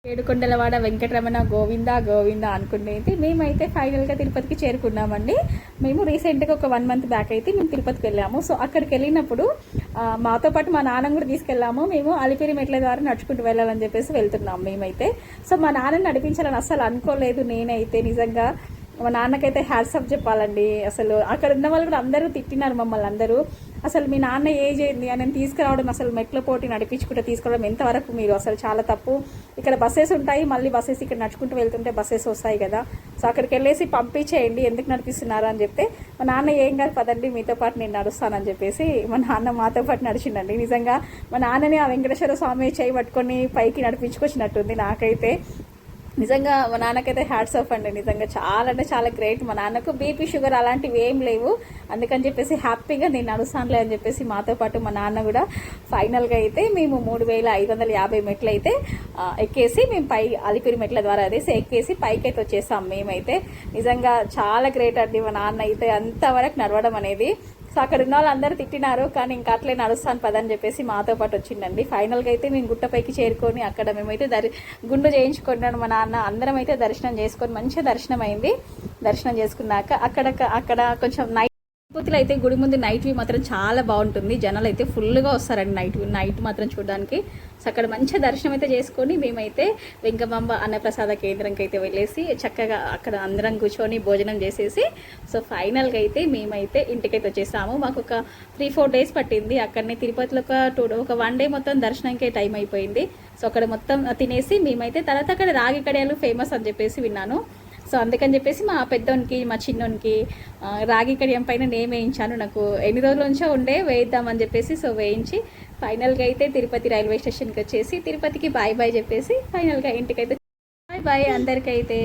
ఏడుకొండలవాడ వెంకటరమణ గోవింద గోవింద అనుకునేది మేమైతే ఫైనల్గా తిరుపతికి చేరుకున్నామండి. మేము రీసెంట్గా ఒక 1 మంత్ బ్యాక్ అయితే మేము తిరుపతికి వెళ్ళాము. సో అక్కడికి వెళ్ళినప్పుడు మాతో పాటు మా నాన్న కూడా తీసుకెళ్ళాము. మేము అలిపిరి మెట్ల ద్వారా నడుచుకుంటూ వెళ్ళాలని చెప్పేసి వెళ్తున్నాం మేమైతే. సో మా నాన్నని నడిపించాలని అస్సలు అనుకోలేదు నేనైతే. నిజంగా మా నాన్నకైతే హ్యాట్సాప్ చెప్పాలండి. అసలు అక్కడ ఉన్న వాళ్ళు కూడా అందరూ తిట్టినారు మమ్మల్ని అందరూ. అసలు మీ నాన్న ఏజ్ అయింది అని తీసుకురావడం, అసలు మెట్ల పోటీ నడిపించుకుంటే తీసుకురావడం ఎంతవరకు మీరు అసలు చాలా తప్పు. ఇక్కడ బస్సెస్ ఉంటాయి, మళ్ళీ బస్సెస్ ఇక్కడ నడుచుకుంటూ వెళ్తుంటే బస్సెస్ వస్తాయి కదా. సో అక్కడికి వెళ్ళేసి పంపించేయండి, ఎందుకు నడిపిస్తున్నారు అని చెప్తే మా నాన్న ఏం కాదు పదండి మీతో పాటు నేను నడుస్తానని చెప్పేసి మా నాన్న మాతో పాటు నడిచిండండి. నిజంగా మా నాన్నని ఆ వెంకటేశ్వర స్వామి చేయి పట్టుకొని పైకి నడిపించుకొచ్చినట్టుంది నాకైతే. నిజంగా మా నాన్నకైతే హ్యాట్స్ ఆఫ్ అండి. నిజంగా చాలా అంటే చాలా గ్రేట్. మా నాన్నకు బీపీ షుగర్ అలాంటివి ఏం లేవు, అందుకని చెప్పేసి హ్యాపీగా నేను నడుస్తానులే అని చెప్పేసి మాతో పాటు మా నాన్న కూడా ఫైనల్గా అయితే మేము 3550 మెట్లు అయితే ఎక్కేసి మేము అలిపిరి మెట్ల ద్వారా అదేసి ఎక్కేసి పైకి అయితే వచ్చేసాం మేమైతే. నిజంగా చాలా గ్రేట్ అండి మా నాన్న అయితే అంతవరకు నడవడం అనేది. సో అక్కడ ఉన్న వాళ్ళు అందరూ తిట్టినారు, కానీ ఇంకా అట్లే నడుస్తాను పదని చెప్పేసి మాతో పాటు వచ్చిందండి. ఫైనల్గా అయితే మేము గుట్టపైకి చేరుకొని అక్కడ మేమైతే గుండు చేయించుకున్నాను మా నాన్న. అందరం అయితే దర్శనం చేసుకొని మంచిగా దర్శనం అయింది. దర్శనం చేసుకున్నాక అక్కడ కొంచెం తిరుపతిలో అయితే గుడి ముందు నైట్ వ్యూ మాత్రం చాలా బాగుంటుంది. జనాలు అయితే ఫుల్గా వస్తారండి నైట్ మాత్రం చూడడానికి. సో అక్కడ మంచిగా దర్శనం అయితే చేసుకొని మేమైతే వెంకమాంబ అన్నప్రసాద కేంద్రంకి అయితే వెళ్ళేసి చక్కగా అక్కడ అందరం కూర్చొని భోజనం చేసేసి సో ఫైనల్గా అయితే మేమైతే ఇంటికైతే వచ్చేసాము. మాకు ఒక 3-4 డేస్ పట్టింది. అక్కడనే తిరుపతిలో ఒక 1 డే మొత్తం దర్శనంకే టైం అయిపోయింది. సో అక్కడ మొత్తం తినేసి మేమైతే తర్వాత అక్కడ రాగి కడియాలు ఫేమస్ అని చెప్పేసి విన్నాను. సో అందుకని చెప్పేసి మా పెద్దోనికి మా చిన్నోనికి రాగి కడియం పైన నేమ్ వేయించాను. నాకు ఎన్ని రోజుల నుంచో ఉండే వేయిద్దామని చెప్పేసి సో వేయించి ఫైనల్గా అయితే తిరుపతి రైల్వే స్టేషన్కి వచ్చేసి తిరుపతికి బాయ్ బాయ్ చెప్పేసి ఫైనల్గా ఇంటికైతే బాయ్ బాయ్ అందరికైతే.